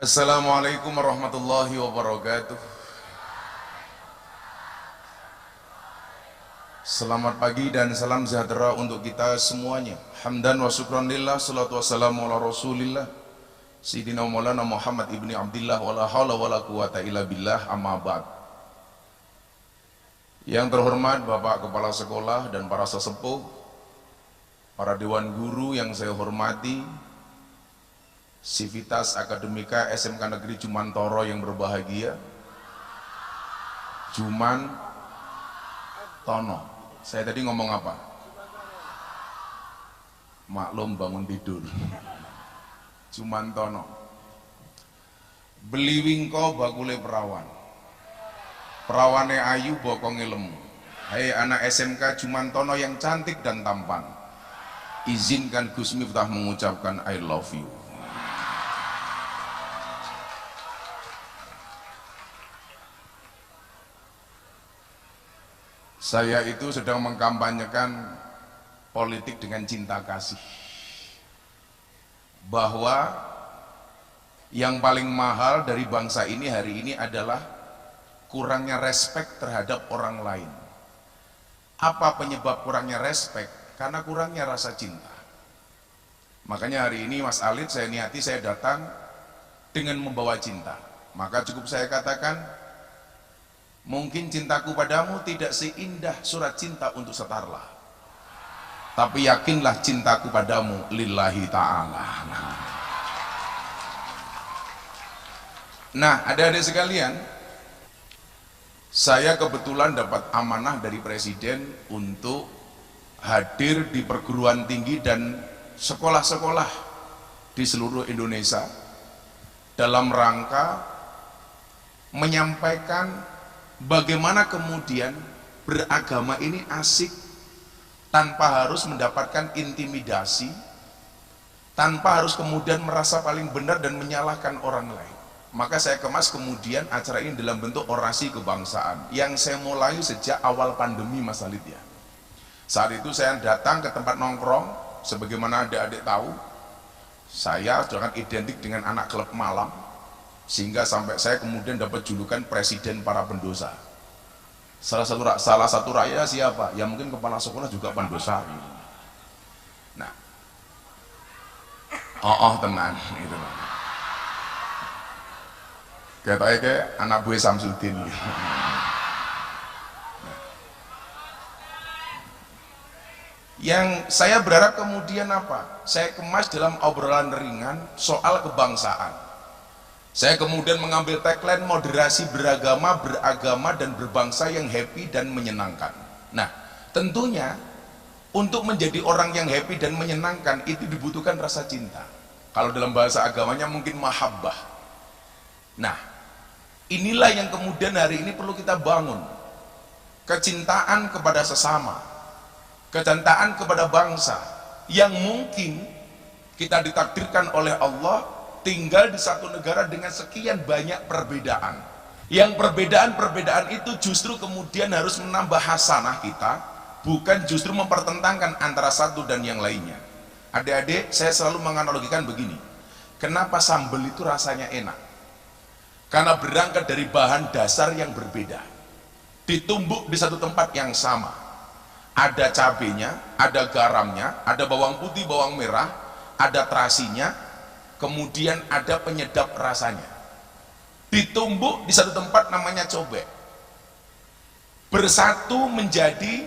Assalamualaikum warahmatullahi wabarakatuh. Selamat pagi dan salam sejahtera untuk kita semuanya. Hamdan wa syukran lillah, salatu wassalamu ala rasulillah Sayyidina Maulana Muhammad ibni Abdillah wa la hawla wa la quwata illa billah, amma ba'd. Yang terhormat Bapak Kepala Sekolah dan para sesepuh, para dewan guru yang saya hormati, Sivitas Akademika SMK Negeri Jumantoro yang berbahagia, Juman Tono. Saya tadi ngomong apa? Maklum bangun tidur. Jumantono. Beliwingko bakule perawan. Perawane ayu bokonge lemu. Hai anak SMK Jumantono yang cantik dan tampan, izinkan Gus Miftah mengucapkan I love you. Saya itu sedang mengkampanyekan politik dengan cinta kasih, bahwa yang paling mahal dari bangsa ini hari ini adalah kurangnya respek terhadap orang lain. Apa penyebab kurangnya respek? Karena kurangnya rasa cinta. Makanya hari ini Mas Alit, saya niati saya datang dengan membawa cinta. Maka cukup saya katakan, mungkin cintaku padamu tidak seindah surat cinta untuk setarlah, tapi yakinlah cintaku padamu lillahi ta'ala. Nah, adik-adik sekalian, saya kebetulan dapat amanah dari Presiden untuk hadir di perguruan tinggi dan sekolah-sekolah di seluruh Indonesia dalam rangka menyampaikan bagaimana kemudian beragama ini asik tanpa harus mendapatkan intimidasi, tanpa harus kemudian merasa paling benar dan menyalahkan orang lain. Maka saya kemas kemudian acara ini dalam bentuk orasi kebangsaan yang saya mulai sejak awal pandemi, Mas Halid ya. Saat itu saya datang ke tempat nongkrong, sebagaimana adik-adik tahu, saya sudah identik dengan anak klub malam, sehingga sampai saya kemudian dapat julukan presiden para pendosa. Salah satu rakyat siapa? Ya mungkin kepala sekolah juga pendosa. Nah, tenan itu. Kayak anak buah Samsudin. Yang saya berharap kemudian apa? Saya kemas dalam obrolan ringan soal kebangsaan. Saya kemudian mengambil tagline moderasi beragama, dan berbangsa yang happy dan menyenangkan. Nah, tentunya untuk menjadi orang yang happy dan menyenangkan itu dibutuhkan rasa cinta. Kalau dalam bahasa agamanya mungkin mahabbah. Nah, inilah yang kemudian hari ini perlu kita bangun. Kecintaan kepada sesama, kecintaan kepada bangsa yang mungkin kita ditakdirkan oleh Allah tinggal di satu negara dengan sekian banyak perbedaan, yang perbedaan itu justru kemudian harus menambah hasanah kita, bukan justru mempertentangkan antara satu dan yang lainnya. Adik-adik, saya selalu menganalogikan begini, kenapa sambal itu rasanya enak? Karena berangkat dari bahan dasar yang berbeda, ditumbuk di satu tempat yang sama, ada cabenya, ada garamnya, ada bawang putih, bawang merah, ada terasinya, kemudian ada penyedap rasanya, ditumbuk di satu tempat namanya cobek, bersatu menjadi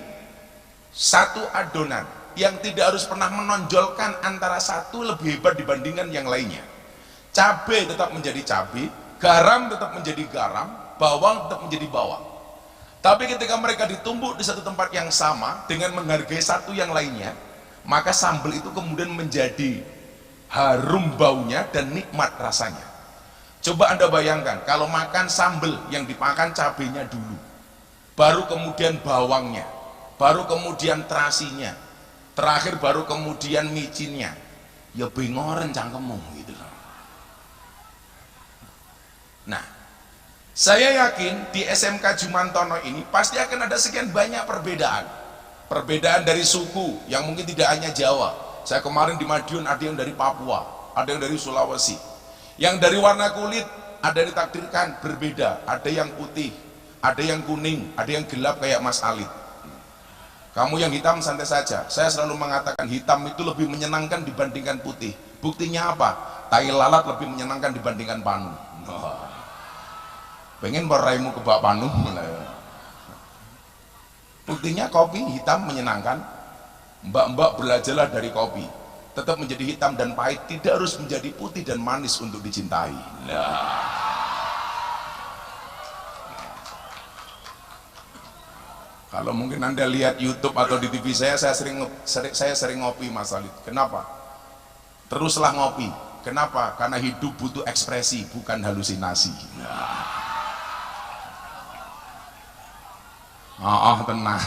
satu adonan yang tidak harus pernah menonjolkan antara satu lebih hebat dibandingkan yang lainnya. Cabai tetap menjadi cabai, garam tetap menjadi garam, bawang tetap menjadi bawang. Tapi ketika mereka ditumbuk di satu tempat yang sama dengan menghargai satu yang lainnya, maka sambal itu kemudian menjadi harum baunya dan nikmat rasanya. Coba Anda bayangkan kalau makan sambal yang dimakan cabenya dulu, baru kemudian bawangnya, baru kemudian terasinya, terakhir baru kemudian micinnya, ya bengoren cangkemmu gitu loh. Nah, saya yakin di SMK Jumantono ini pasti akan ada sekian banyak perbedaan dari suku yang mungkin tidak hanya Jawa. Saya kemarin di Madiun ada yang dari Papua, ada yang dari Sulawesi. Yang dari warna kulit ada yang ditakdirkan berbeda, ada yang putih, ada yang kuning, ada yang gelap kayak Mas Alit. Kamu yang hitam santai saja. Saya selalu mengatakan hitam itu lebih menyenangkan dibandingkan putih. Buktinya apa? Tai lalat lebih menyenangkan dibandingkan panu. Pengen beraimu ke bak panu. Buktinya kopi hitam menyenangkan. Mbak-mbak belajarlah dari kopi. Tetap menjadi hitam dan pahit, tidak harus menjadi putih dan manis untuk dicintai. Kalau mungkin Anda lihat YouTube atau di TV saya sering ngopi Mas Alit. Kenapa? Teruslah ngopi. Kenapa? Karena hidup butuh ekspresi, bukan halusinasi. Tenang.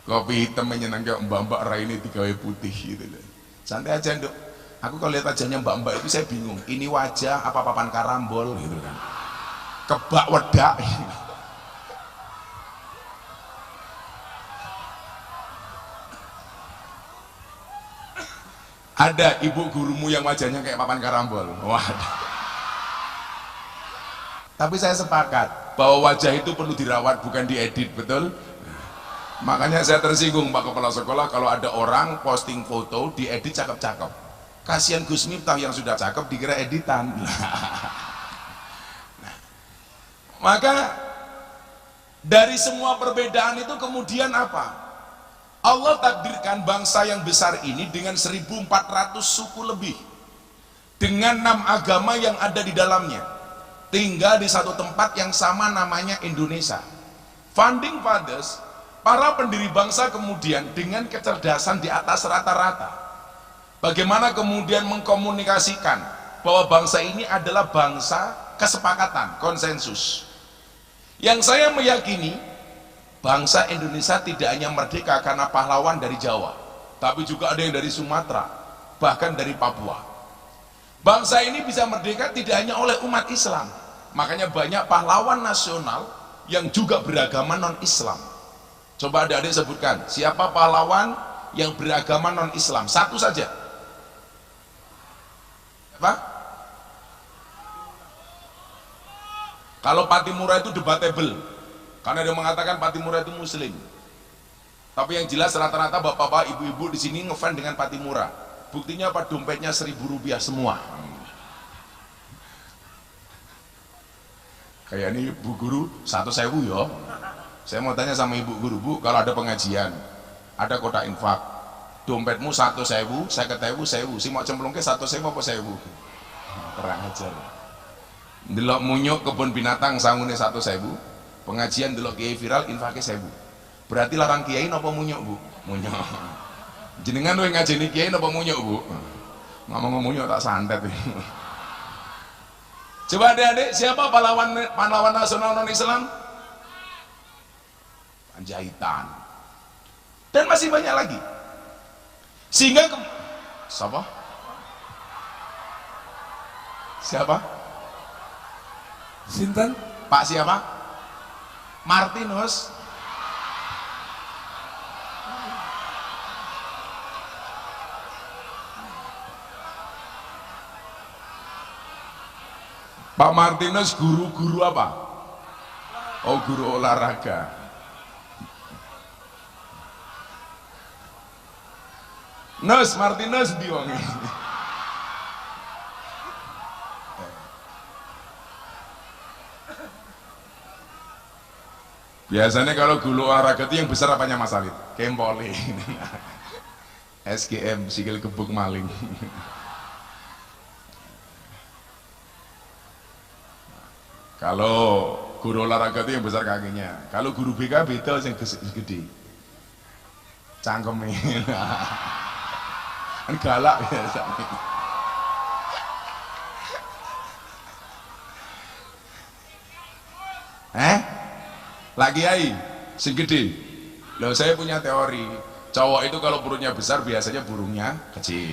Kopi hitam menyenangkan mbak-mbak Raini digawe putih gitu. Santai aja, Nduk. Aku kalau lihat wajahnya mbak-mbak itu saya bingung. Ini wajah apa papan karambol gitu kan. Kebak wedak. Ada ibu gurumu yang wajahnya kayak papan karambol. Wah. Tapi saya sepakat bahwa wajah itu perlu dirawat, bukan diedit, betul? Makanya saya tersinggung Pak Kepala Sekolah kalau ada orang posting foto diedit cakep-cakep. Kasihan Gus Miftah yang sudah cakep dikira editan. Maka dari semua perbedaan itu kemudian apa? Allah takdirkan bangsa yang besar ini dengan 1400 suku lebih, dengan 6 agama yang ada di dalamnya, tinggal di satu tempat yang sama namanya Indonesia. Founding fathers, para pendiri bangsa kemudian dengan kecerdasan di atas rata-rata, bagaimana kemudian mengkomunikasikan bahwa bangsa ini adalah bangsa kesepakatan, konsensus. Yang saya meyakini bangsa Indonesia tidak hanya merdeka karena pahlawan dari Jawa, tapi juga ada yang dari Sumatera, bahkan dari Papua. Bangsa ini bisa merdeka tidak hanya oleh umat Islam, makanya banyak pahlawan nasional yang juga beragama non-Islam. Coba adik-adik sebutkan, siapa pahlawan yang beragama non-Islam? Satu saja. Apa? Kalau Patimura itu debatable, karena dia mengatakan Patimura itu muslim. Tapi yang jelas rata-rata bapak-bapak, ibu-ibu di sini ngefans dengan Patimura. Buktinya apa? Dompetnya Rp1.000 semua. Kayak ini Bu Guru 1.000 ya. Saya mau tanya sama Ibu Guru, Bu, kalau ada pengajian, ada kotak infak, dompetmu 1.000, 50.000, 1.000. Si mau cemplungke 1.000 apa 1.000? Terang ajar. Delok munyuk kebun binatang sangune 1.000. Pengajian delok kiai viral infake 1.000. Berarti larang kiai napa munyuk, Bu? Munyuk. Jenengan luwih ngajeni kiai napa munyuk, Bu? Ngomong munyuk tak santet. Coba adik-adik, siapa pahlawan nasional non-Islam? Panjaitan. Dan masih banyak lagi. Sehingga siapa? Siapa? Sinten? Pak siapa? Martinus. Pak Martinus guru apa? Oh, guru olahraga. Nus Martinus diwangi. Biasanya kalau guru olahraga itu yang besar apanya Mas Alit? Kempoli. SGM, sikil gebuk maling. Kalau guru olahraga itu yang besar kakinya. Kalau guru BK beda yang gede. Cangkemnya. Kan galak biasanya. Lagi ai, sing gede. Loh, saya punya teori. Cowok itu kalau burungnya besar biasanya burungnya kecil.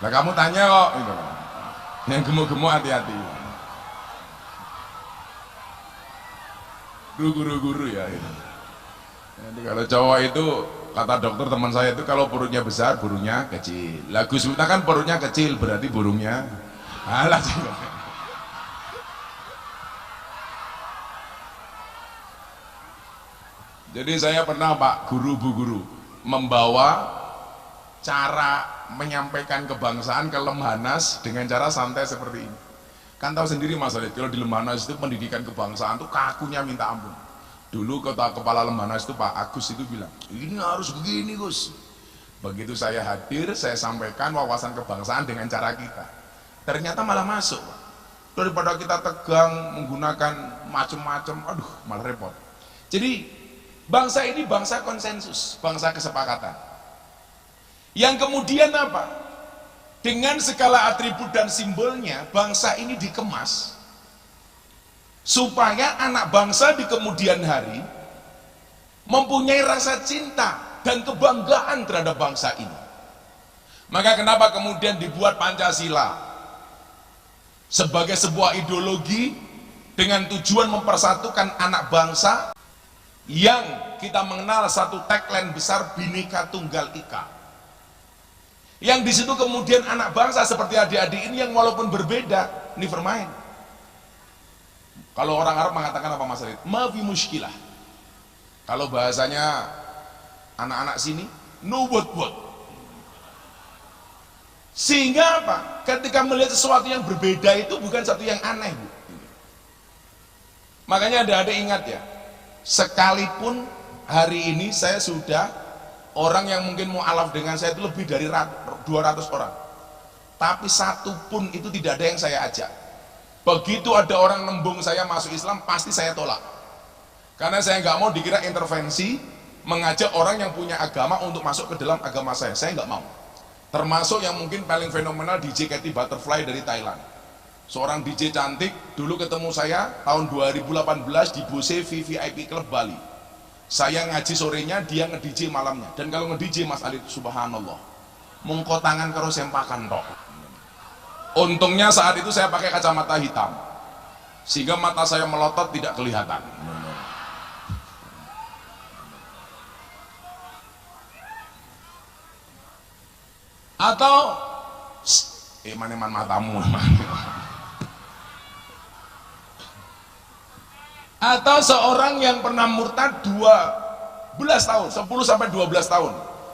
Nah, kamu tanya kok itu. Yang gemuk-gemuk hati-hati. Guru ya itu. Jadi kalau cowok itu kata dokter teman saya itu kalau perutnya besar burungnya kecil. Lah Gus Miftah kan perutnya kecil berarti burungnya alah. Jadi saya pernah Pak guru bu guru membawa cara menyampaikan kebangsaan ke Lemhanas dengan cara santai seperti ini. Kan tahu sendiri Mas Alid, kalau di Lemhanas itu pendidikan kebangsaan tuh kakunya minta ampun. Dulu kepala Lemhanas itu Pak Agus itu bilang, ini harus begini Gus. Begitu saya hadir, saya sampaikan wawasan kebangsaan dengan cara kita. Ternyata malah masuk Pak. Daripada kita tegang menggunakan macam-macam, aduh malah repot. Jadi bangsa ini bangsa konsensus, bangsa kesepakatan. Yang kemudian apa? Dengan segala atribut dan simbolnya, bangsa ini dikemas supaya anak bangsa di kemudian hari mempunyai rasa cinta dan kebanggaan terhadap bangsa ini. Maka kenapa kemudian dibuat Pancasila sebagai sebuah ideologi dengan tujuan mempersatukan anak bangsa yang kita mengenal satu tagline besar Bhinneka Tunggal Ika, yang di situ kemudian anak bangsa seperti adik-adik ini yang walaupun berbeda, never mind. Kalau orang Arab mengatakan apa Mas Alid? Mafi muskilah. Kalau bahasanya anak-anak sini, no word. Sehingga apa? Ketika melihat sesuatu yang berbeda itu bukan satu yang aneh Bu. Makanya adik-adik ingat ya, sekalipun hari ini saya sudah orang yang mungkin mau alaf dengan saya itu lebih dari 200 orang, tapi satu pun itu tidak ada yang saya ajak. Begitu ada orang nembung saya masuk Islam, pasti saya tolak, karena saya nggak mau dikira intervensi mengajak orang yang punya agama untuk masuk ke dalam agama saya nggak mau. Termasuk yang mungkin paling fenomenal DJ Katy Butterfly dari Thailand, seorang DJ cantik. Dulu ketemu saya tahun 2018 di Bose VVIP Club Bali. Saya ngaji sorenya, dia nge-DJ malamnya. Dan kalau nge-DJ Mas Alid, subhanallah, mengko tangan karo sempakan tok. Untungnya saat itu saya pakai kacamata hitam, sehingga mata saya melotot tidak kelihatan. Atau mana matamu. Atau seorang yang pernah murtad 12 tahun, 10 sampai 12 tahun,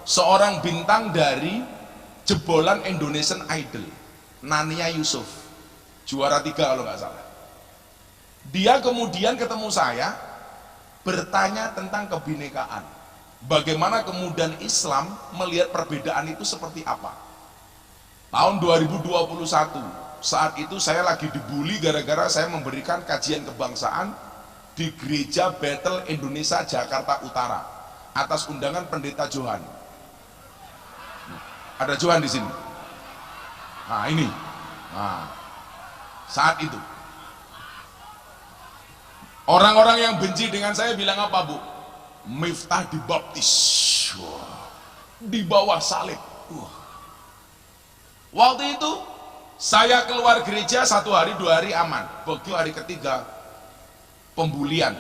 seorang bintang dari jebolan Indonesian Idol, Nania Yusuf, juara 3 kalau nggak salah. Dia kemudian ketemu saya, bertanya tentang kebinekaan, bagaimana kemudian Islam melihat perbedaan itu seperti apa. Tahun 2021, saat itu saya lagi dibully gara-gara saya memberikan kajian kebangsaan di Gereja Bethel Indonesia Jakarta Utara atas undangan Pendeta Johan. Ada Johan di sini. Nah ini, saat itu orang-orang yang benci dengan saya bilang apa Bu? Miftah dibaptis di bawah salib. Waktu itu saya keluar gereja 1 hari 2 hari aman. Begitu hari ketiga pembulian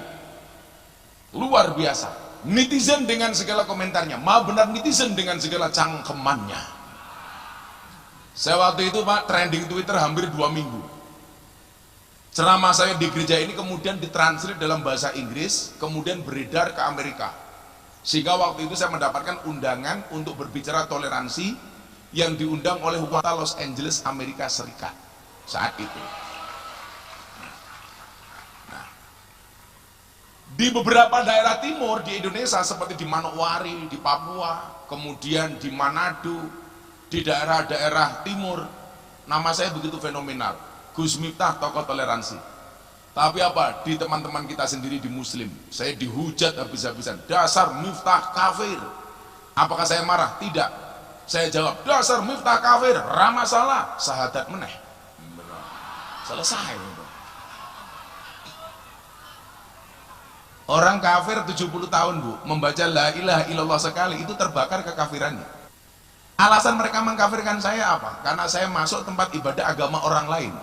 luar biasa. Netizen dengan segala komentarnya, benar netizen dengan segala cangkemannya. Saya waktu itu Pak trending Twitter hampir 2 minggu. Ceramah saya di gereja ini kemudian ditranslate dalam bahasa Inggris, kemudian beredar ke Amerika. Sehingga waktu itu saya mendapatkan undangan untuk berbicara toleransi yang diundang oleh Kota Los Angeles, Amerika Serikat saat itu. Nah, di beberapa daerah timur di Indonesia seperti di Manokwari, di Papua, kemudian di Manado, di daerah-daerah timur, nama saya begitu fenomenal, Gus Miftah tokoh toleransi. Tapi apa, di teman-teman kita sendiri di Muslim, saya dihujat habis-habisan, dasar Miftah kafir. Apakah saya marah? Tidak. Saya jawab, dasar Miftah kafir, ramah salah, syahadat meneh. Selesai. Orang kafir 70 tahun Bu, membaca la ilaha illallah sekali, itu terbakar kekafirannya. Alasan mereka mengkafirkan saya apa? Karena saya masuk tempat ibadah agama orang lain.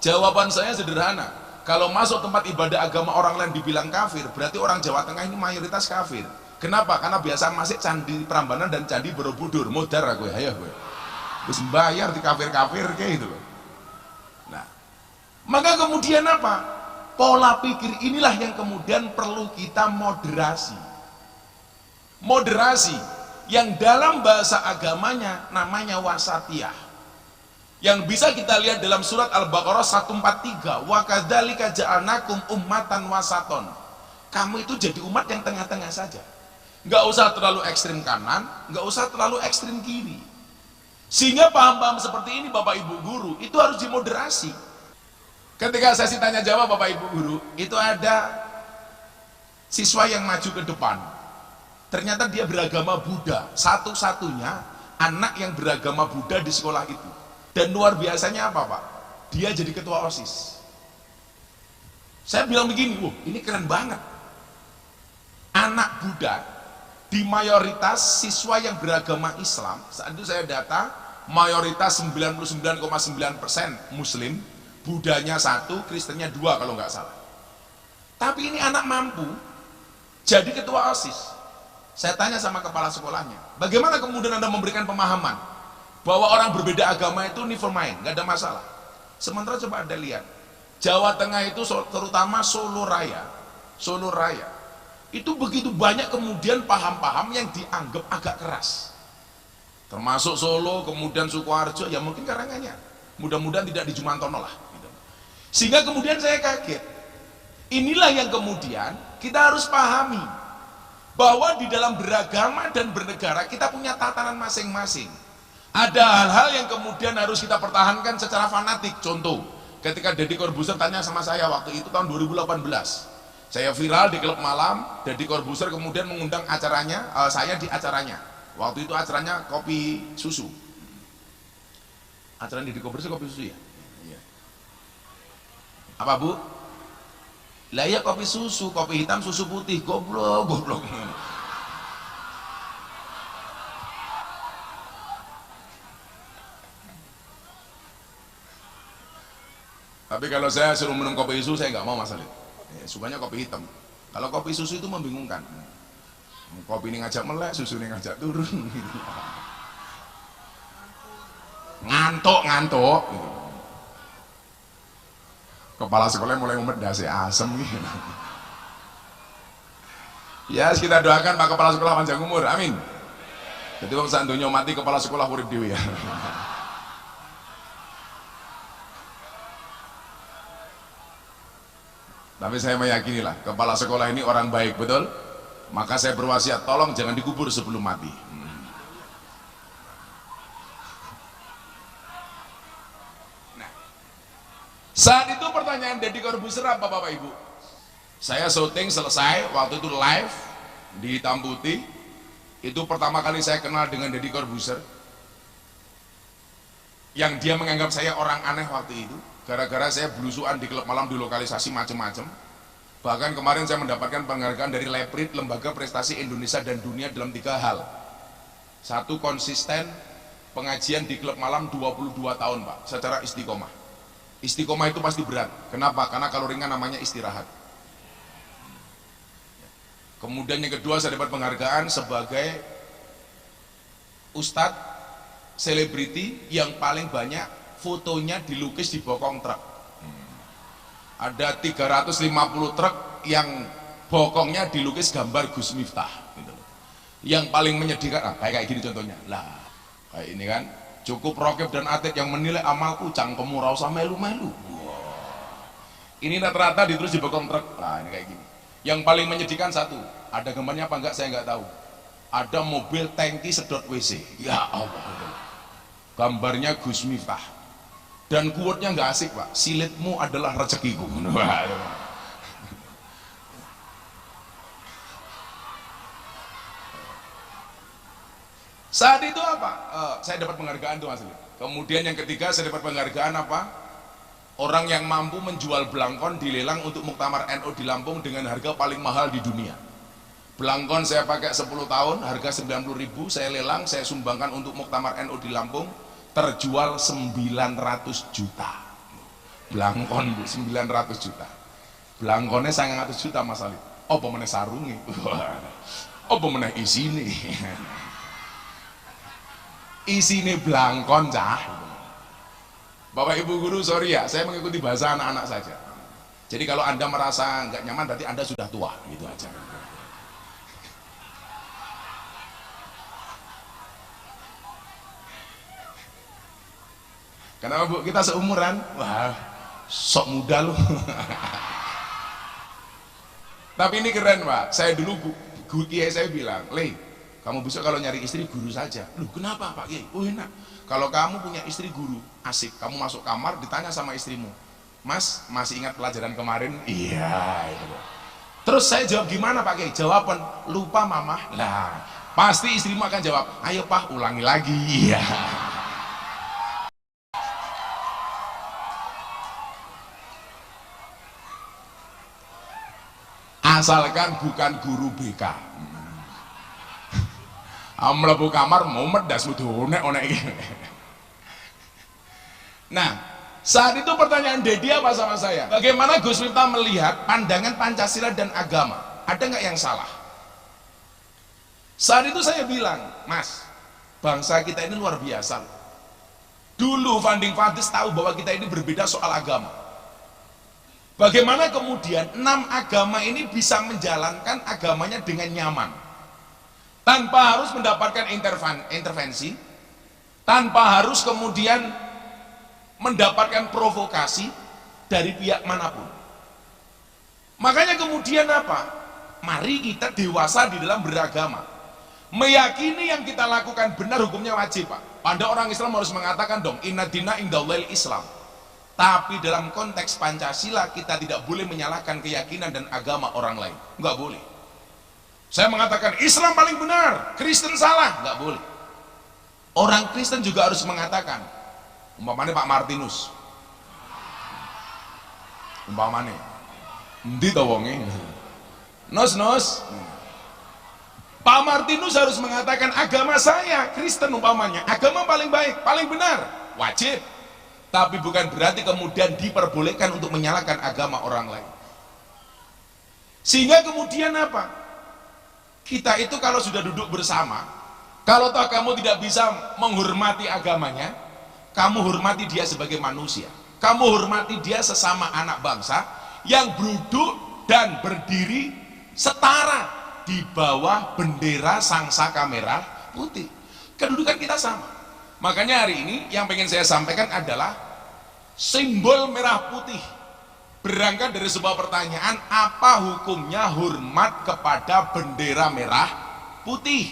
Jawaban saya sederhana, kalau masuk tempat ibadah agama orang lain dibilang kafir, berarti orang Jawa Tengah ini mayoritas kafir. Kenapa? Karena biasa masih Candi Prambanan dan Candi Borobudur. Modar aku ya gue. Terus bayar di kafir-kafir kayak gitu loh. Nah, maka kemudian apa? Pola pikir inilah yang kemudian perlu kita moderasi. Moderasi yang dalam bahasa agamanya namanya wasatiyah. Yang bisa kita lihat dalam surat Al-Baqarah 143, wa kadzalika ja'alnakum ummatan wasaton. Kamu itu jadi umat yang tengah-tengah saja. Nggak usah terlalu ekstrim kanan, nggak usah terlalu ekstrim kiri. Sehingga paham-paham seperti ini Bapak Ibu guru itu harus dimoderasi. Ketika sesi tanya jawab Bapak Ibu guru, itu ada siswa yang maju ke depan. Ternyata dia beragama Buddha, satu-satunya anak yang beragama Buddha di sekolah itu. Dan luar biasanya apa Pak? Dia jadi ketua OSIS. Saya bilang begini, ini keren banget. Anak Buddha di mayoritas siswa yang beragama Islam, saat itu saya data mayoritas 99,9% Muslim, Buddhanya 1, Kristennya 2 kalau nggak salah. Tapi ini anak mampu jadi ketua OSIS. Saya tanya sama kepala sekolahnya, bagaimana kemudian Anda memberikan pemahaman bahwa orang berbeda agama itu never mind, nggak ada masalah. Sementara coba Anda lihat, Jawa Tengah itu terutama Solo Raya, itu begitu banyak kemudian paham-paham yang dianggap agak keras. Termasuk Solo, kemudian Sukoharjo, ya mungkin Karanganyar. Mudah-mudahan tidak di Jumantono lah. Gitu. Sehingga kemudian saya kaget. Inilah yang kemudian kita harus pahami bahwa di dalam beragama dan bernegara kita punya tatanan masing-masing. Ada hal-hal yang kemudian harus kita pertahankan secara fanatik. Contoh, ketika Deddy Corbuzier tanya sama saya waktu itu tahun 2018, saya viral di klub malam, Deddy Corbuzier kemudian mengundang acaranya, saya di acaranya. Waktu itu acaranya kopi susu. Acara Deddy Corbuzier kopi susu ya? Iya. Apa Bu? Lah ya kopi susu, kopi hitam, susu putih, goblok. Tapi kalau saya suruh minum kopi susu, saya nggak mau Mas Alid. Sukanya kopi hitam. Kalau kopi susu itu membingungkan. Kopi ini ngajak melek, susu ini ngajak turun. Ngantuk. Kepala sekolah mulai umet dasi asem gitu. Ya kita doakan Pak Kepala Sekolah panjang umur, amin. Jadi kalau seandainya mati kepala sekolah urip dewe ya. Tapi saya meyakini lah kepala sekolah ini orang baik, betul? Maka saya berwasiat, tolong jangan dikubur sebelum mati. Saat itu pertanyaan Deddy Corbuzier apa Bapak Ibu? Saya syuting selesai, waktu itu live di Hitam Putih. Itu pertama kali saya kenal dengan Deddy Corbuzier. Yang dia menganggap saya orang aneh waktu itu. Gara-gara saya belusuan di klub malam di lokalisasi macam-macam. Bahkan kemarin saya mendapatkan penghargaan dari Leprit, Lembaga Prestasi Indonesia dan Dunia dalam 3 hal. Satu, konsisten pengajian di klub malam 22 tahun Pak, secara istiqomah. Istiqomah itu pasti berat. Kenapa? Karena kalau ringan namanya istirahat. Kemudian yang kedua, saya dapat penghargaan sebagai ustadz selebriti yang paling banyak fotonya dilukis di bokong truk. Ada 350 truk yang bokongnya dilukis gambar Gus Miftah. Gitu. Yang paling menyedihkan, kayak gini contohnya. Lah, kayak ini kan. Cukup Rokib dan Atik yang menilai amalku, cangkemmu ra usah melu-melu. Ini rata-rata ditulis di bokong truk. Nah, ini kayak gini. Yang paling menyedihkan satu, ada gambarnya apa enggak saya enggak tahu. Ada mobil tangki sedot WC. Ya Allah. Gambarnya Gus Miftah. Dan quote-nya enggak asik, Pak. Silitmu adalah rezekiku. Saat itu apa? Saya dapat penghargaan tuh Mas. Kemudian yang ketiga saya dapat penghargaan apa? Orang yang mampu menjual belangkon dilelang untuk Muktamar NU di Lampung dengan harga paling mahal di dunia. Belangkon saya pakai 10 tahun, harga 90.000, saya lelang, saya sumbangkan untuk Muktamar NU di Lampung, terjual 900 juta. Belangkon Bu, 900 juta. Belangkonnya 900 juta Mas Ali. Oh, pemenang sarungi. Apa meneh isine? Isine blangkon cah. Bapak Ibu guru, sorry ya, saya mengikuti bahasa anak-anak saja. Jadi kalau Anda merasa nggak nyaman berarti Anda sudah tua, gitu aja. Kenapa Bu? Kita seumuran? Wah, sok muda lu. Tapi ini keren Pak, saya dulu guru kiai saya bilang, Le, kamu besok kalau nyari istri guru saja. Loh kenapa Pak Kiai? Oh enak, kalau kamu punya istri guru, asik, kamu masuk kamar ditanya sama istrimu, Mas, masih ingat pelajaran kemarin? Iya itu. Terus saya jawab gimana Pak Kiai? Jawaban, lupa mama. Nah, pasti istrimu akan jawab, ayo Pak ulangi lagi. Iya. Asalkan bukan guru BK. Mlebu kamar mumet das onek-onek iki. Nah, saat itu pertanyaan Dedi apa sama saya? Bagaimana Gus Miftah melihat pandangan Pancasila dan agama? Ada nggak yang salah? Saat itu saya bilang, Mas, bangsa kita ini luar biasa. Dulu Funding Fathers tahu bahwa kita ini berbeda soal agama. Bagaimana kemudian 6 agama ini bisa menjalankan agamanya dengan nyaman, tanpa harus mendapatkan intervensi, tanpa harus kemudian mendapatkan provokasi dari pihak manapun. Makanya kemudian apa? Mari kita dewasa di dalam beragama, meyakini yang kita lakukan benar, hukumnya wajib Pak. Pada orang Islam harus mengatakan dong, inna dina indallahil Islam. Tapi dalam konteks Pancasila kita tidak boleh menyalahkan keyakinan dan agama orang lain, nggak boleh. Saya mengatakan Islam paling benar, Kristen salah, nggak boleh. Orang Kristen juga harus mengatakan, umpamanya Pak Martinus, umpamanya endi to wonge, nos Pak Martinus harus mengatakan agama saya Kristen umpamanya, agama paling baik, paling benar, wajib. Tapi bukan berarti kemudian diperbolehkan untuk menyalahkan agama orang lain. Sehingga kemudian apa? Kita itu kalau sudah duduk bersama, kalau toh kamu tidak bisa menghormati agamanya, kamu hormati dia sebagai manusia, kamu hormati dia sesama anak bangsa yang duduk dan berdiri setara di bawah bendera sangsaka merah putih. Kedudukan kita sama. Makanya hari ini yang pengen saya sampaikan adalah simbol merah putih. Berangkat dari sebuah pertanyaan, apa hukumnya hormat kepada bendera merah putih?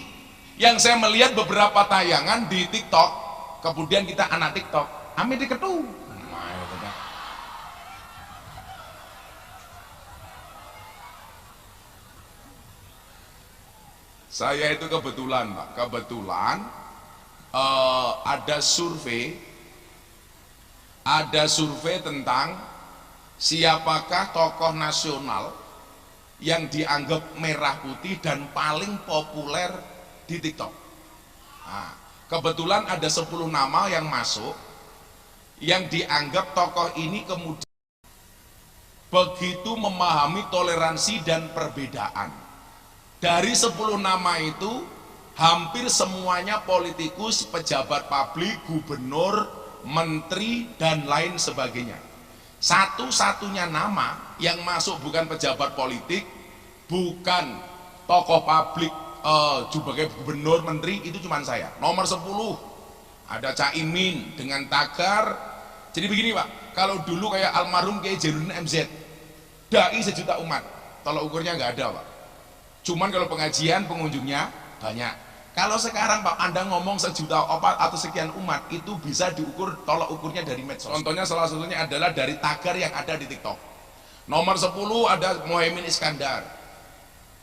Yang saya melihat beberapa tayangan di TikTok, kemudian kita anak TikTok, amin diketu. Saya itu kebetulan Pak, ada survei tentang siapakah tokoh nasional yang dianggap merah putih dan paling populer di TikTok. Nah, kebetulan ada 10 nama yang masuk yang dianggap tokoh ini kemudian begitu memahami toleransi dan perbedaan. Dari 10 nama itu hampir semuanya politikus, pejabat publik, gubernur, menteri, dan lain sebagainya. Satu-satunya nama yang masuk bukan pejabat politik, bukan tokoh publik, sebagai gubernur, menteri, itu cuma saya. Nomor 10 ada Caimin dengan tagar. Jadi begini Pak, kalau dulu kayak almarhum Kiai Jainuddin MZ, dai sejuta umat, tolak ukurnya nggak ada Pak. Cuman kalau pengajian pengunjungnya banyak. Kalau sekarang Pak Anda ngomong sejuta opat atau sekian umat, itu bisa diukur, tolak ukurnya dari medsos. Contohnya salah satunya adalah dari tagar yang ada di TikTok. Nomor 10 ada Mohaimin Iskandar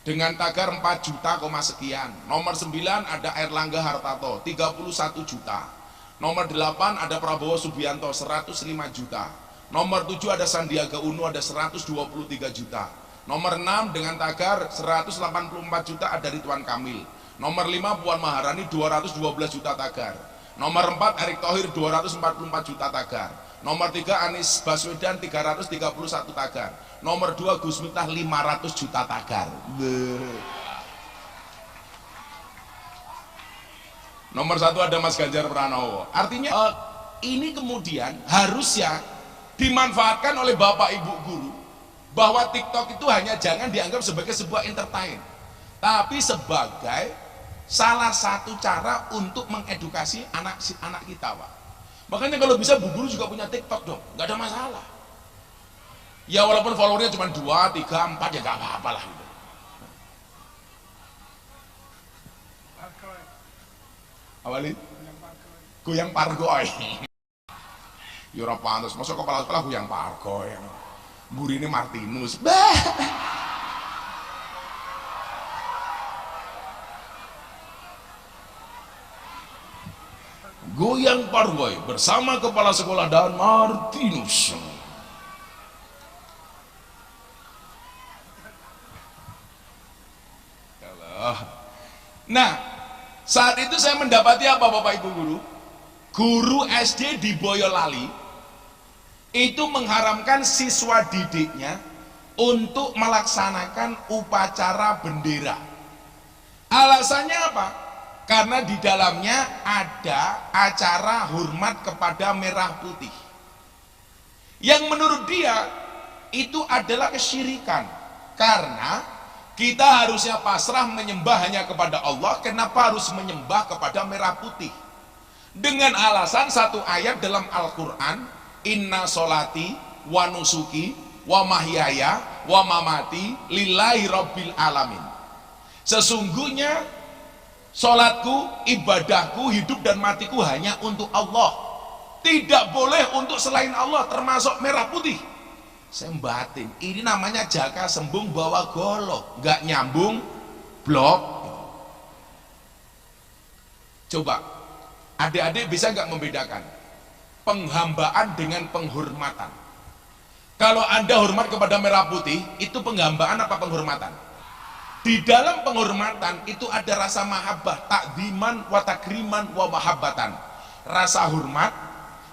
dengan tagar 4 juta, sekian. Nomor 9 ada Airlangga Hartarto 31 juta. Nomor 8 ada Prabowo Subianto 105 juta. Nomor 7 ada Sandiaga Uno ada 123 juta. Nomor 6 dengan tagar 184 juta ada Ridwan Kamil. Nomor 5 Puan Maharani 212 juta tagar. Nomor 4 Erick Thohir 244 juta tagar. Nomor 3 Anies Baswedan 331 tagar. Nomor 2 Gus Miftah 500 juta tagar. Nomor satu ada Mas Ganjar Pranowo. Artinya ini kemudian harusnya dimanfaatkan oleh Bapak Ibu guru, bahwa TikTok itu hanya jangan dianggap sebagai sebuah entertain, tapi sebagai salah satu cara untuk mengedukasi anak kita, Pak. Makanya kalau bisa Bu Guru juga punya TikTok dong, nggak ada masalah. Ya walaupun followernya cuma 2, 3, 4 ya nggak apa-apa lah gitu. Awalin goyang pargoy. Ya ora pantes, mosok kepala sekolah goyang pargoy. Gurine Martinus. Goyang pargoy bersama kepala sekolah dan Martinus. Nah, saat itu saya mendapati apa Bapak Ibu guru? Guru SD di Boyolali itu mengharamkan siswa didiknya untuk melaksanakan upacara bendera. Alasannya apa? Karena di dalamnya ada acara hormat kepada merah putih, yang menurut dia itu adalah kesyirikan. Karena kita harusnya pasrah menyembah hanya kepada Allah, kenapa harus menyembah kepada merah putih? Dengan alasan satu ayat dalam Al-Quran, inna solati wa nusuki wa mahyaya wa mamati lillahi rabbil alamin. Sesungguhnya solatku, ibadahku, hidup dan matiku hanya untuk Allah, tidak boleh untuk selain Allah, termasuk merah putih. Saya batin, ini namanya jaka sembung bawa golok, nggak nyambung blok. Coba adik-adik bisa nggak membedakan penghambaan dengan penghormatan? Kalau Anda hormat kepada merah putih, itu penghambaan apa penghormatan? Di dalam penghormatan itu ada rasa mahabbah, takdiman wa takriman wa mahabbatan, rasa hormat,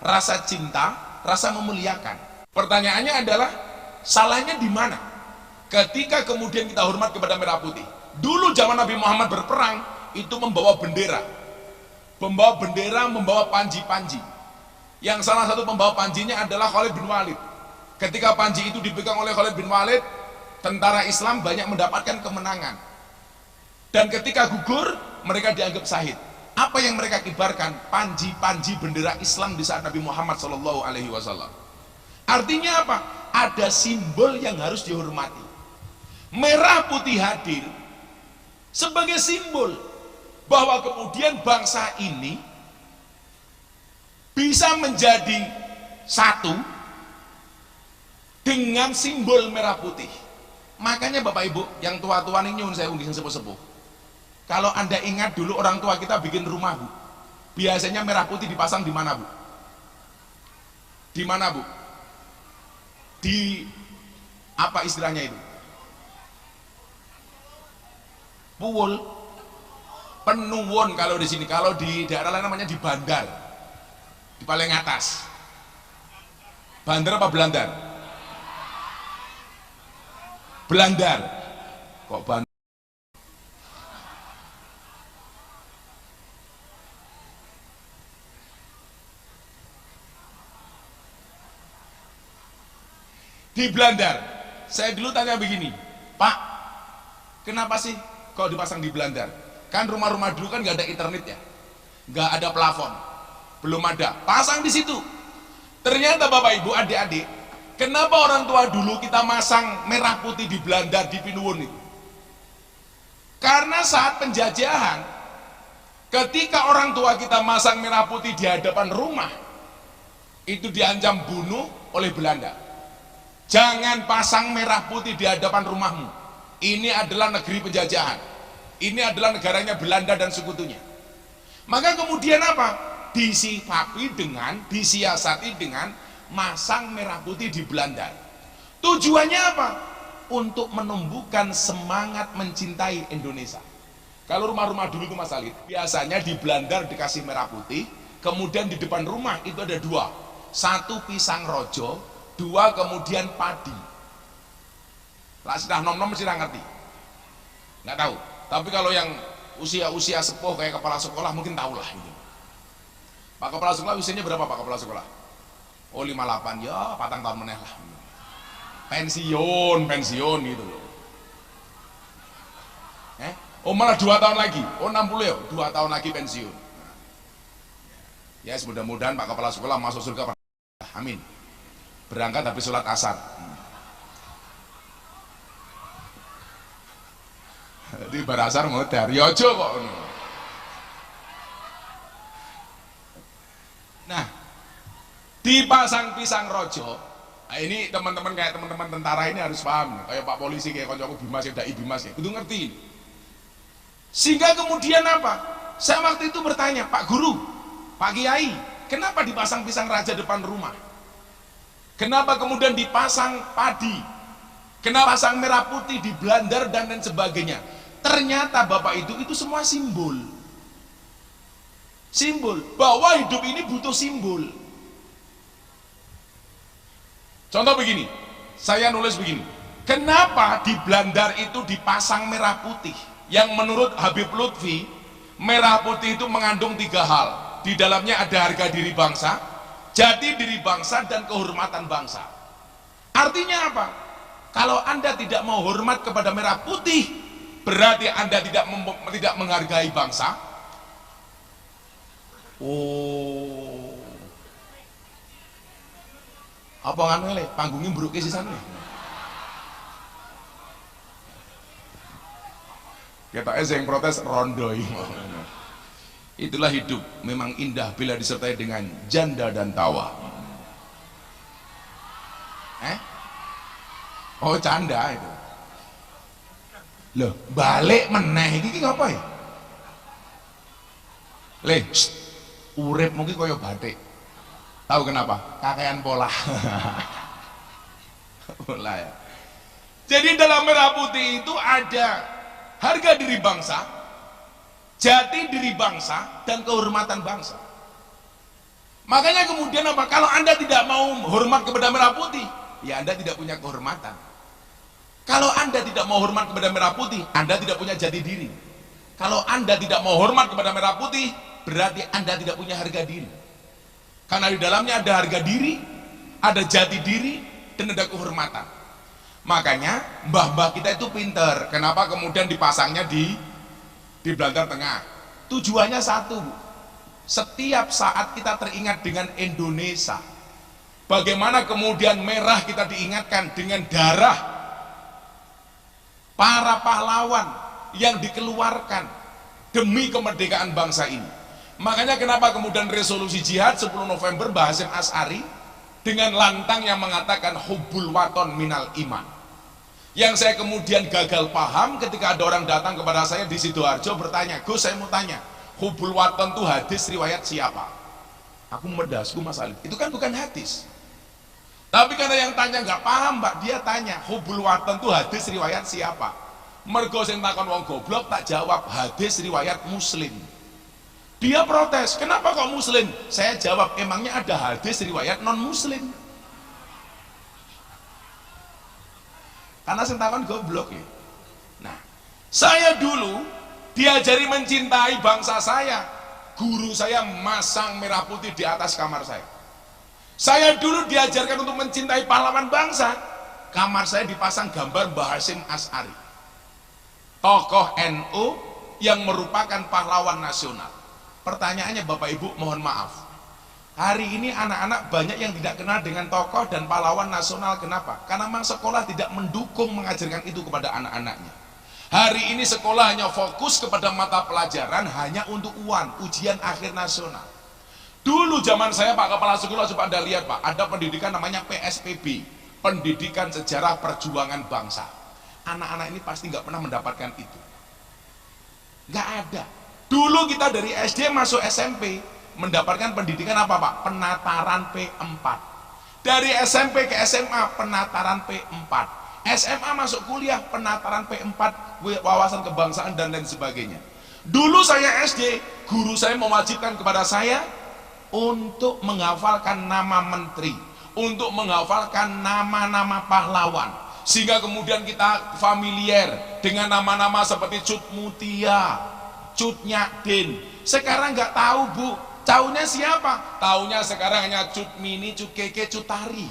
rasa cinta, rasa memuliakan. Pertanyaannya adalah salahnya di mana? Ketika kemudian kita hormat kepada merah putih. Dulu zaman Nabi Muhammad berperang itu membawa bendera, membawa panji-panji. Yang salah satu pembawa panjinya adalah Khalid bin Walid. Ketika panji itu dipegang oleh Khalid bin Walid, tentara Islam banyak mendapatkan kemenangan. Dan ketika gugur, mereka dianggap syahid. Apa yang mereka kibarkan? Panji-panji bendera Islam di saat Nabi Muhammad SAW. Artinya apa? Ada simbol yang harus dihormati. Merah putih hadir sebagai simbol bahwa kemudian bangsa ini bisa menjadi satu dengan simbol merah putih. Makanya Bapak Ibu yang tua-tua ini nyun saya unggih sepuh-sepuh. Kalau Anda ingat dulu orang tua kita bikin rumah, Bu. Biasanya merah putih dipasang di mana, Bu? Di mana, Bu? Di apa istilahnya itu? Puwul, penuwun kalau di sini. Kalau di daerah lain namanya di bandar, di paling atas. Bandar apa Belandar? Belandar. Kok bandar? Di Belandar. Saya dulu tanya begini, Pak, kenapa sih kalau dipasang di Belandar? Kan rumah-rumah dulu kan nggak ada internet ya, nggak ada plafon, belum ada, pasang di situ. Ternyata Bapak Ibu adik-adik, kenapa orang tua dulu kita masang merah putih di Belandar, di Pinuwun itu? Karena saat penjajahan, ketika orang tua kita masang merah putih di hadapan rumah, itu diancam bunuh oleh Belanda. Jangan pasang merah putih di hadapan rumahmu. Ini adalah negeri penjajahan. Ini adalah negaranya Belanda dan sekutunya. Maka kemudian apa? Disiasati dengan masang merah putih di Belanda. Tujuannya apa? Untuk menumbuhkan semangat mencintai Indonesia. Kalau rumah-rumah dulu itu Mas Alid, biasanya di Belanda dikasih merah putih, kemudian di depan rumah itu ada 2. 1 pisang rojo, 2 kemudian padi. Lah sudah nom-nom mesti ngerti, nggak tahu. Tapi kalau yang usia sepuh kayak kepala sekolah mungkin tahulah gitu. Pak kepala sekolah usianya berapa Pak kepala sekolah? Oh 58, ya patang tahun meneh lah. Pensiun gitu loh. Oh malah 2 tahun lagi, oh 60 ya, 2 tahun lagi pensiun. Ya mudah-mudahan Pak kepala sekolah masuk surga. Amin. Berangkat habis sholat asar. Di barasar mau dari ojo kok. Nah, dipasang pisang rojo. Nah, ini teman-teman kayak teman-teman tentara ini harus paham. Kayak Pak polisi, kayak koncoku Bimas, ya Dai Bimas ya. Kudu ngerti ini. Sehingga kemudian apa? Saya waktu itu bertanya, Pak Guru, Pak Kiai, kenapa dipasang pisang raja depan rumah? Kenapa kemudian dipasang padi? Kenapa pasang merah putih di blandar dan lain sebagainya? Ternyata Bapak itu semua simbol. Simbol bahwa hidup ini butuh simbol. Contoh begini, saya nulis begini. Kenapa di blandar itu dipasang merah putih? Yang menurut Habib Lutfi, merah putih itu mengandung 3 hal. Di dalamnya ada harga diri bangsa, jati diri bangsa, dan kehormatan bangsa. Artinya apa? Kalau Anda tidak mau hormat kepada merah putih, berarti Anda tidak menghargai bangsa. Oh, apa ngene panggungnya buruk sih sana. Kita yang protes rondoi. Itulah hidup, memang indah bila disertai dengan janda dan tawa. Oh canda itu. Loh, balik meneh iki ngapa ya? Le, urip mungkin koyo batik. Tahu kenapa? Kakean pola. Pola ya. Jadi dalam merah putih itu ada harga diri bangsa, jati diri bangsa, dan kehormatan bangsa. Makanya kemudian apa? Kalau Anda tidak mau hormat kepada merah putih, ya Anda tidak punya kehormatan. Kalau Anda tidak mau hormat kepada merah putih, Anda tidak punya jati diri. Kalau Anda tidak mau hormat kepada merah putih, berarti Anda tidak punya harga diri. Karena di dalamnya ada harga diri, ada jati diri, dan ada kehormatan. Makanya mbah-mbah kita itu pinter. Kenapa kemudian dipasangnya di blandar tengah? Tujuannya satu, Bu. Setiap saat kita teringat dengan Indonesia. Bagaimana kemudian merah kita diingatkan dengan darah para pahlawan yang dikeluarkan demi kemerdekaan bangsa ini. Makanya kenapa kemudian resolusi jihad 10 November Mbah Hasyim Asy'ari dengan lantang yang mengatakan hubbul waton minal iman. Yang saya kemudian gagal paham ketika ada orang datang kepada saya di Sidoarjo bertanya, Gus saya mau tanya, hubbul waton itu hadis riwayat siapa? Aku medasku Mas Alif, itu kan bukan hadis. Tapi karena yang tanya nggak paham Mbak, dia tanya hubbul waton itu hadis riwayat siapa? Mergo sing takon wong goblok tak jawab hadis riwayat Muslim. Dia protes, kenapa kok Muslim? Saya jawab, emangnya ada hadis riwayat non Muslim? Karena sing takon goblok ya. Nah, saya dulu diajari mencintai bangsa saya. Guru saya masang merah putih di atas kamar saya. Saya dulu diajarkan untuk mencintai pahlawan bangsa. Kamar saya dipasang gambar Mbah Hasyim Asy'ari, tokoh NU yang merupakan pahlawan nasional. Pertanyaannya Bapak Ibu, mohon maaf, hari ini anak-anak banyak yang tidak kenal dengan tokoh dan pahlawan nasional. Kenapa? Karena memang sekolah tidak mendukung mengajarkan itu kepada anak-anaknya. Hari ini sekolah hanya fokus kepada mata pelajaran hanya untuk ujian akhir nasional. Dulu zaman saya Pak Kepala Sekolah, coba Anda lihat Pak, ada pendidikan namanya PSPB, Pendidikan Sejarah Perjuangan Bangsa. Anak-anak ini pasti nggak pernah mendapatkan itu. Nggak ada. Dulu kita dari SD masuk SMP mendapatkan pendidikan apa Pak? Penataran P4. Dari SMP ke SMA penataran P4. SMA masuk kuliah penataran P4, wawasan kebangsaan dan lain sebagainya. Dulu saya SD, guru saya mewajibkan kepada saya untuk menghafalkan nama menteri, untuk menghafalkan nama-nama pahlawan, sehingga kemudian kita familiar dengan nama-nama seperti Cut Mutia, Cut Nyadin. Sekarang nggak tahu Bu, taunya siapa? Taunya sekarang hanya Cut Mini, Cut Keke, Cut Tari.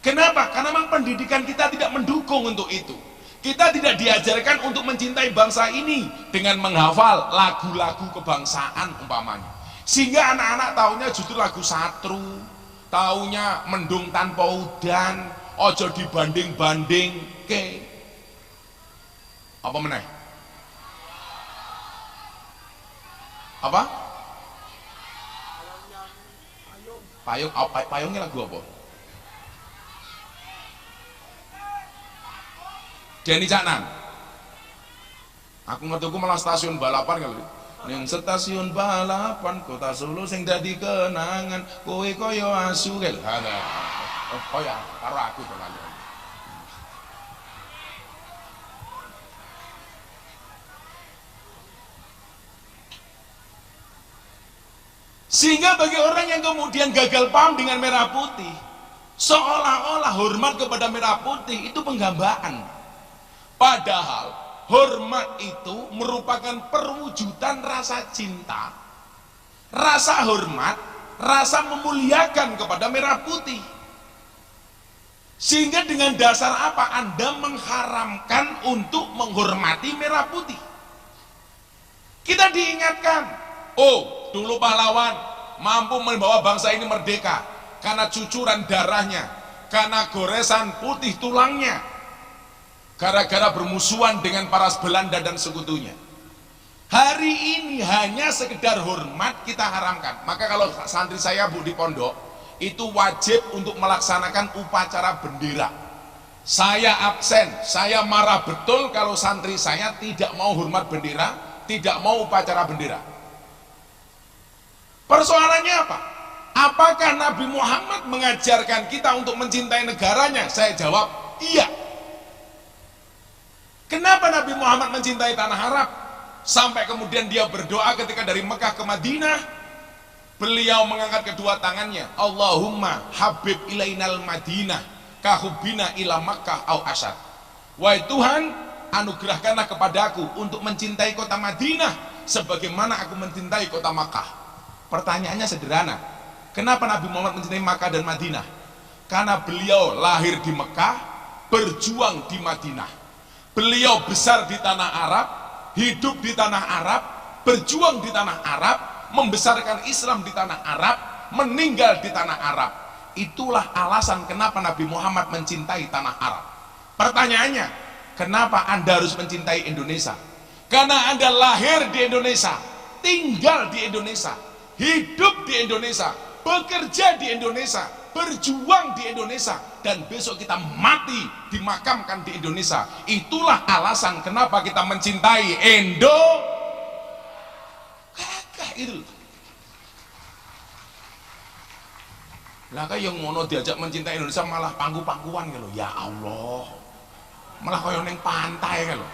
Kenapa? Karena memang pendidikan kita tidak mendukung untuk itu. Kita tidak diajarkan untuk mencintai bangsa ini dengan menghafal lagu-lagu kebangsaan umpamanya. Sehingga anak-anak taunya justru lagu Satru, taunya Mendung Tanpa Udan, ojo dibanding-banding ke apa meneh? Apa? Payung, payungnya lagu apa? Denny Caknan. Aku ngerti aku malah stasiun balapan kali. Ning stasiun balapan kota Solo sing dadi kenangan kowe kaya asu kel. Oh kaya karo aku to lali. Sehingga bagi orang yang kemudian gagal paham dengan merah putih, seolah-olah hormat kepada merah putih itu penggambaan. Padahal hormat itu merupakan perwujudan rasa cinta, rasa hormat, rasa memuliakan kepada merah putih. Sehingga dengan dasar apa Anda mengharamkan untuk menghormati merah putih? Kita diingatkan, oh dulu pahlawan mampu membawa bangsa ini merdeka karena cucuran darahnya, karena goresan putih tulangnya, gara-gara bermusuhan dengan para Belanda dan sekutunya. Hari ini hanya sekedar hormat kita haramkan. Maka kalau santri saya Bu di pondok itu wajib untuk melaksanakan upacara bendera. Saya absen, saya marah betul kalau santri saya tidak mau hormat bendera, tidak mau upacara bendera. Persoalannya apa? Apakah Nabi Muhammad mengajarkan kita untuk mencintai negaranya? Saya jawab, iya. Kenapa Nabi Muhammad mencintai tanah Arab? Sampai kemudian dia berdoa ketika dari Mekah ke Madinah, beliau mengangkat kedua tangannya, Allahumma habib ilainal Madinah kahubina ila Makkah au asyad. Wahai Tuhan, anugerahkanlah kepadaku untuk mencintai kota Madinah sebagaimana aku mencintai kota Makkah. Pertanyaannya sederhana, kenapa Nabi Muhammad mencintai Makkah dan Madinah? Karena beliau lahir di Mekah, berjuang di Madinah. Beliau besar di tanah Arab, hidup di tanah Arab, berjuang di tanah Arab, membesarkan Islam di tanah Arab, meninggal di tanah Arab. Itulah alasan kenapa Nabi Muhammad mencintai tanah Arab. Pertanyaannya, kenapa Anda harus mencintai Indonesia? Karena Anda lahir di Indonesia, tinggal di Indonesia, hidup di Indonesia, bekerja di Indonesia, berjuang di Indonesia, dan besok kita mati dimakamkan di Indonesia. Itulah alasan kenapa kita mencintai kakak itu. Lah kayak yang ngono diajak mencintai Indonesia malah pangku-pangkuan gitu. Ya Allah, malah kayak neng pantai gitu.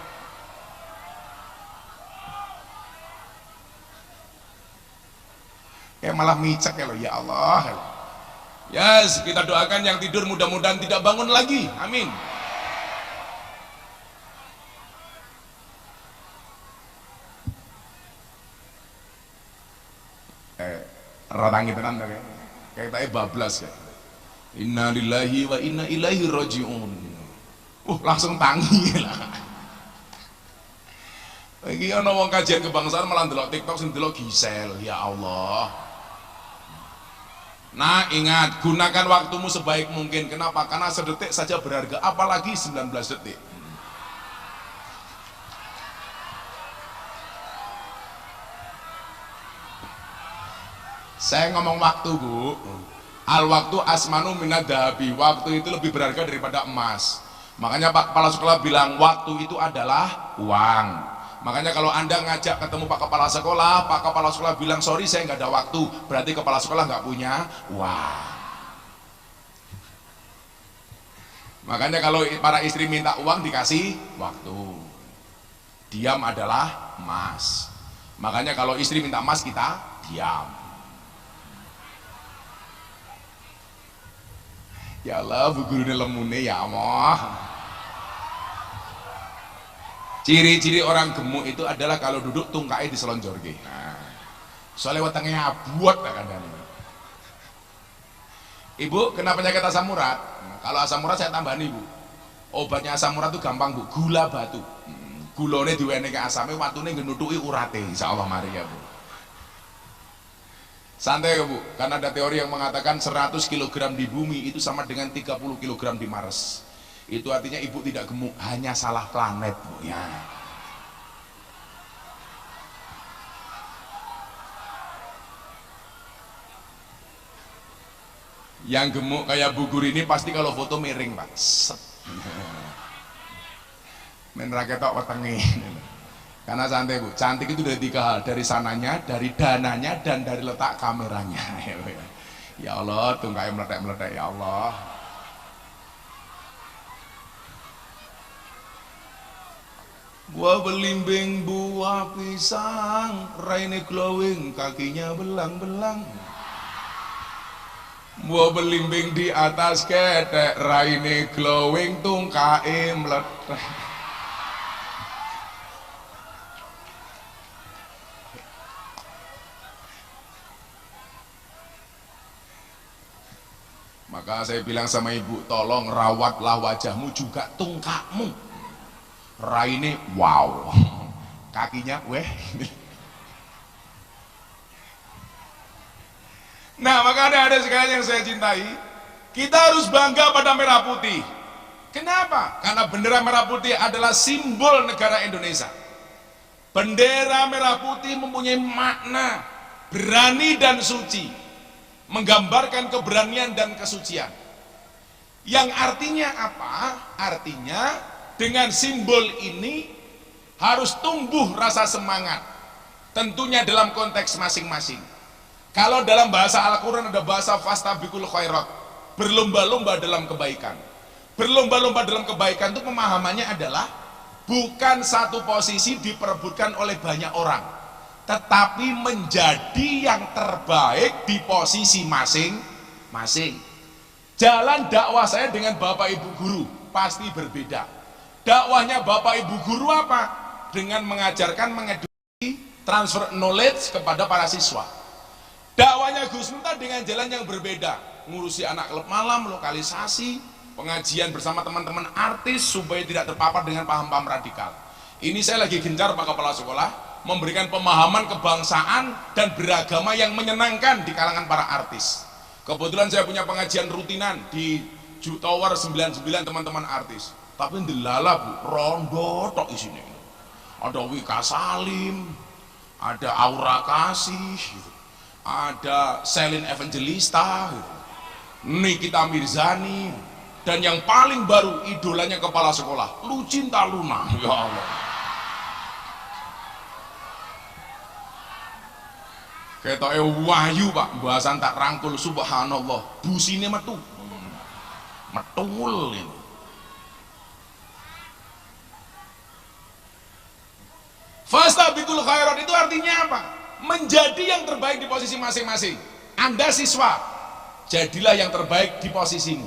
Kayak malah micek gitu. Ya Allah gitu. Yes, kita doakan yang tidur mudah-mudahan tidak bangun lagi. Amin. Ratangi tenan ta kayak tadi bablas ya. Inna lillahi wa inna ilaihi rajiun. Langsung tangi lah. Iki ana wong kajian kebangsaan malah ndelok TikTok sing ndelok Gisel. Ya Allah. Nah ingat, gunakan waktumu sebaik mungkin. Kenapa? Karena sedetik saja berharga, apalagi 19 detik. Saya ngomong waktu Bu, al waktu asmanu minad dahabi. Waktu itu lebih berharga daripada emas. Makanya Pak Kepala Sekolah bilang waktu itu adalah uang. Makanya kalau Anda ngajak ketemu Pak Kepala Sekolah bilang sorry saya nggak ada waktu, berarti Kepala Sekolah nggak punya uang. Makanya kalau para istri minta uang dikasih waktu. Diam adalah emas. Makanya kalau istri minta emas kita diam. Ya Allah, bu gurune lemune ya Allah. Ciri-ciri orang gemuk itu adalah kalau duduk tungkai diselonjorke. Nah, soalnya wetengnya buat kan. Ibu kena penyakit asam urat. Kalau asam urat saya tambahin ibu. Obatnya asam urat itu gampang bu, gula batu. Gulone diwenehi asame, watune ngenutuki urate. Insyaallah mari ya bu. Santai ya bu, karena ada teori yang mengatakan 100 kg di bumi itu sama dengan 30 kg di Mars. Itu artinya ibu tidak gemuk, hanya salah planet bu ya. Yang gemuk kayak Bu Guru ini pasti kalau foto miring pak. Men rakyat tok wetenge. Karena santai bu, cantik itu dari 3 hal, dari sananya, dari dananya, dan dari letak kameranya. Ya Allah, tungkai meledak-meledak ya Allah. Gua belimbing buah pisang, raine glowing, kakinya belang-belang. Gua belimbing di atas ketek, raine glowing, tungkai meledak. Maka saya bilang sama ibu, tolong rawatlah wajahmu juga tungkakmu. Raine wow, kakinya weh. Nah maka ada sekalian yang saya cintai, kita harus bangga pada merah putih. Kenapa? Karena bendera merah putih adalah simbol negara Indonesia. Bendera merah putih mempunyai makna berani dan suci, menggambarkan keberanian dan kesucian. Yang artinya apa? Artinya dengan simbol ini harus tumbuh rasa semangat, tentunya dalam konteks masing-masing. Kalau dalam bahasa Al-Quran ada bahasa fastabiqul khairat, berlomba-lomba dalam kebaikan. Berlomba-lomba dalam kebaikan itu pemahamannya adalah bukan satu posisi diperebutkan oleh banyak orang, tetapi menjadi yang terbaik di posisi masing-masing. Jalan dakwah saya dengan Bapak Ibu guru pasti berbeda. Dakwahnya Bapak Ibu guru apa? Dengan mengajarkan, mengedukasi, transfer knowledge kepada para siswa. Dakwahnya Gus Miftah dengan jalan yang berbeda, ngurusi anak klub malam, lokalisasi, pengajian bersama teman-teman artis supaya tidak terpapar dengan paham-paham radikal. Ini saya lagi gencar Pak Kepala Sekolah, memberikan pemahaman kebangsaan dan beragama yang menyenangkan di kalangan para artis. Kebetulan saya punya pengajian rutinan di Tower 99 teman-teman artis. Tapi ndelala bu, rondo tok isine. Ada Wika Salim, ada Aura Kasih, gitu. Ada Selin Evangelista, gitu. Nikita Mirzani, dan yang paling baru idolanya Kepala Sekolah, Lucinta Luna. Ya Allah. Ketoke wahyu pak, bahasan tak rangkul subhanallah, busine metu, metul ini. Fastabiqul khairat itu artinya apa? Menjadi yang terbaik di posisi masing-masing. Anda siswa, jadilah yang terbaik di posisimu.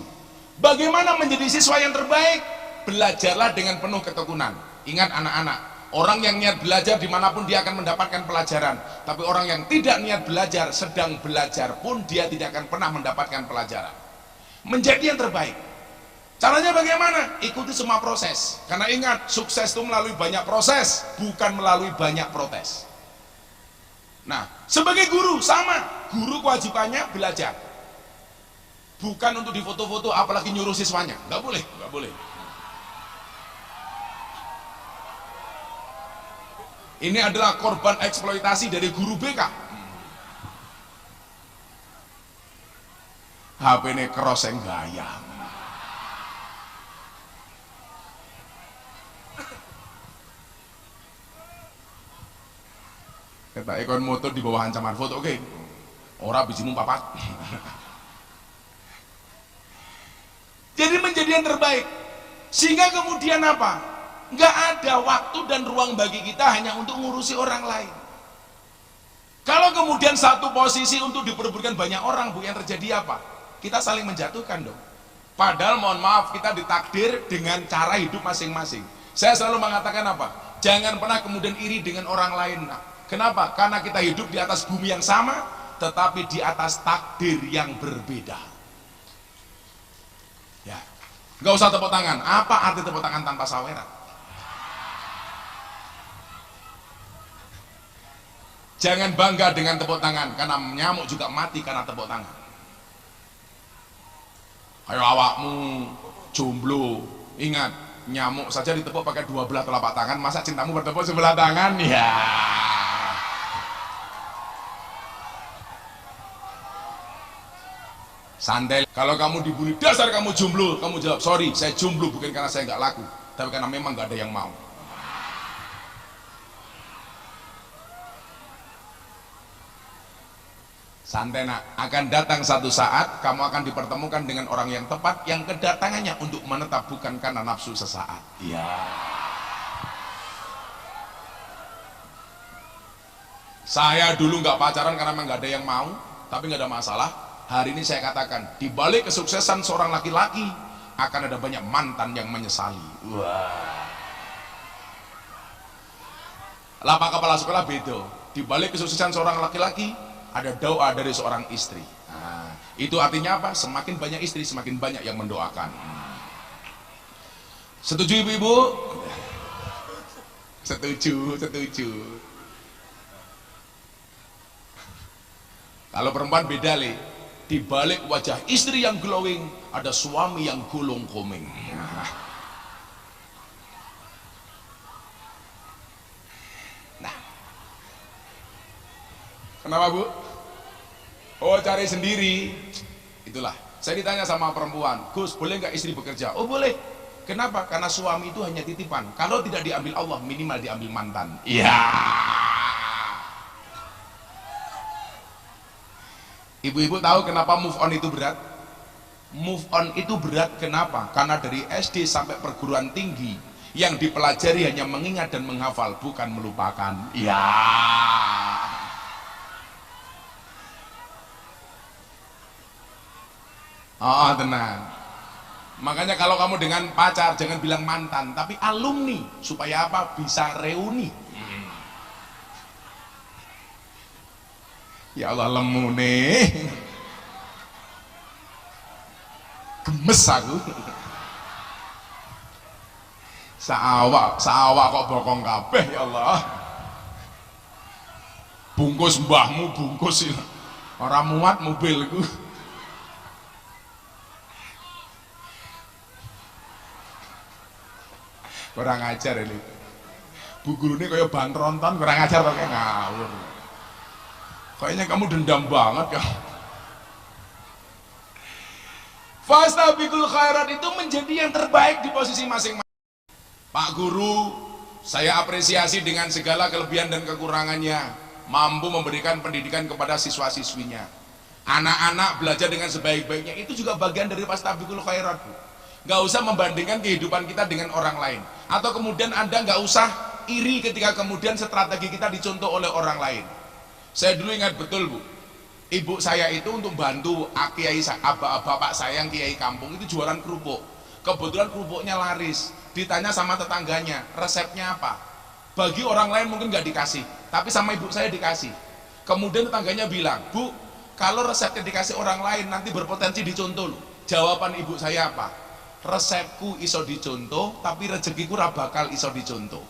Bagaimana menjadi siswa yang terbaik? Belajarlah dengan penuh ketekunan. Ingat anak-anak, orang yang niat belajar dimanapun dia akan mendapatkan pelajaran. Tapi orang yang tidak niat belajar, sedang belajar pun dia tidak akan pernah mendapatkan pelajaran. Menjadi yang terbaik. Caranya bagaimana? Ikuti semua proses. Karena ingat, sukses itu melalui banyak proses, bukan melalui banyak protes. Nah, sebagai guru sama. Guru kewajibannya belajar. Bukan untuk difoto-foto, apalagi nyuruh siswanya. Nggak boleh, nggak boleh. Ini adalah korban eksploitasi dari guru BK. HP ini keros yang gaya. Kita ikon motor di bawah ancaman foto, oke? Ora bijimu papat. Jadi menjadi yang terbaik. Sehingga kemudian apa? Nggak ada waktu dan ruang bagi kita hanya untuk ngurusi orang lain. Kalau kemudian satu posisi untuk diperebutkan banyak orang, bu, yang terjadi apa? Kita saling menjatuhkan dong. Padahal mohon maaf, kita ditakdir dengan cara hidup masing-masing. Saya selalu mengatakan apa? Jangan pernah kemudian iri dengan orang lain. Kenapa? Karena kita hidup di atas bumi yang sama, tetapi di atas takdir yang berbeda. Ya, nggak usah tepuk tangan. Apa arti tepuk tangan tanpa saweran? Jangan bangga dengan tepuk tangan, karena nyamuk juga mati karena tepuk tangan. Ayo awakmu jomblo, ingat, nyamuk saja ditepuk pakai 12 telapak tangan, masa cintamu bertepuk sebelah tangan? Ya. Santai. Kalau kamu dibully, dasar kamu jomblo, kamu jawab, sorry, saya jomblo bukan karena saya nggak laku, tapi karena memang nggak ada yang mau. Santai nak, akan datang satu saat kamu akan dipertemukan dengan orang yang tepat, yang kedatangannya untuk menetap bukan karena nafsu sesaat. Iya. Saya dulu nggak pacaran karena memang nggak ada yang mau, tapi nggak ada masalah. Hari ini saya katakan, di balik kesuksesan seorang laki-laki akan ada banyak mantan yang menyesali. Wah. Lapak kepala sekolah beda. Di balik kesuksesan seorang laki-laki ada doa dari seorang istri. Nah, itu artinya apa? Semakin banyak istri, semakin banyak yang mendoakan. Setuju ibu-ibu? Setuju, setuju. Kalau perempuan beda le. Di balik wajah istri yang glowing ada suami yang gulung komeng. Nah, kenapa bu? Oh cari sendiri. Itulah. Saya ditanya sama perempuan, Gus boleh nggak istri bekerja? Oh boleh. Kenapa? Karena suami itu hanya titipan. Kalau tidak diambil Allah, minimal diambil mantan. Iya. Ibu-ibu tahu kenapa move on itu berat? Move on itu berat kenapa? Karena dari SD sampai perguruan tinggi yang dipelajari hanya mengingat dan menghafal, bukan melupakan. Iya. Oh tenang. Makanya kalau kamu dengan pacar jangan bilang mantan, tapi alumni, supaya apa? Bisa reuni. Ya Allah lemu nih, gemes aku. Saawak kok bokong kabeh ya Allah. Bungkus mbahmu bungkus ini, orang muat mobilku. Kurang ajar ini. Bu guru ini kayak ban tronton, kurang ajar pakai ngawur. Kayaknya kamu dendam banget ya. Fastabiqul khairat itu menjadi yang terbaik di posisi masing-masing. Pak guru, saya apresiasi dengan segala kelebihan dan kekurangannya, mampu memberikan pendidikan kepada siswa-siswinya. Anak-anak belajar dengan sebaik-baiknya, itu juga bagian dari fastabiqul khairat, Bu. Gak usah membandingkan kehidupan kita dengan orang lain, atau kemudian Anda gak usah iri ketika kemudian strategi kita dicontoh oleh orang lain. Saya dulu ingat betul Bu, ibu saya itu untuk bantu kiai bapak saya yang kiai kampung itu jualan kerupuk. Kebetulan kerupuknya laris, ditanya sama tetangganya resepnya apa, bagi orang lain mungkin gak dikasih, tapi sama ibu saya dikasih. Kemudian tetangganya bilang, Bu, kalau resepnya dikasih orang lain nanti berpotensi dicontoh loh. Jawaban ibu saya apa? Resepku iso dicontoh, tapi rezekiku ora bakal iso dicontoh.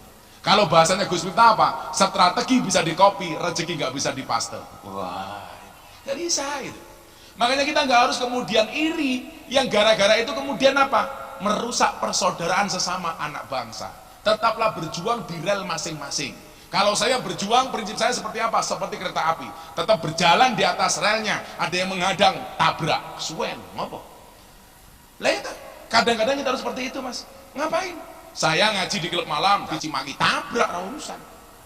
Kalau bahasanya Gus Miftah apa? Strategi bisa dikopi, rezeki nggak bisa dipaste. Wah, jadi bisa itu. Makanya kita nggak harus kemudian iri, yang gara-gara itu kemudian apa? Merusak persaudaraan sesama anak bangsa. Tetaplah berjuang di rel masing-masing. Kalau saya berjuang, prinsip saya seperti apa? Seperti kereta api, tetap berjalan di atas relnya. Ada yang menghadang, tabrak, suwen, apa? Lah itu, kadang-kadang kita harus seperti itu mas. Ngapain? Saya ngaji di klub malam, di Cimaki, tabrak urusan.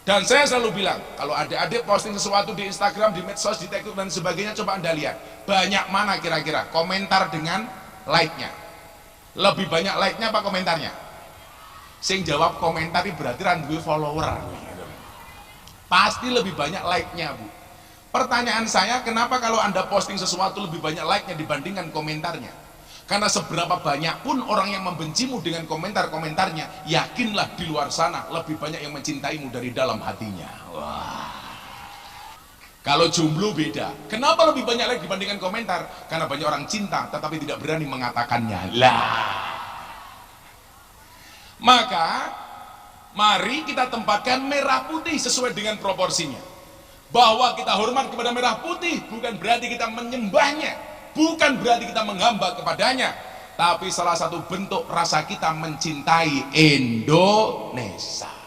Dan saya selalu bilang, kalau adik-adik posting sesuatu di Instagram, di medsos, di TikTok dan sebagainya, coba Anda lihat, banyak mana kira-kira komentar dengan like-nya? Lebih banyak like-nya apa komentarnya? Sing jawab komentar ini berarti randu follower. Pasti lebih banyak like-nya, Bu. Pertanyaan saya, kenapa kalau Anda posting sesuatu lebih banyak like-nya dibandingkan komentarnya? Karena seberapa banyak pun orang yang membencimu dengan komentar-komentarnya, yakinlah di luar sana lebih banyak yang mencintaimu dari dalam hatinya. Wah. Kalau jomblo beda. Kenapa lebih banyak lagi dibandingkan komentar? Karena banyak orang cinta tetapi tidak berani mengatakannya. Lah. Maka mari kita tempatkan merah putih sesuai dengan proporsinya. Bahwa kita hormat kepada merah putih bukan berarti kita menyembahnya, bukan berarti kita menghamba kepadanya, tapi salah satu bentuk rasa kita mencintai Indonesia.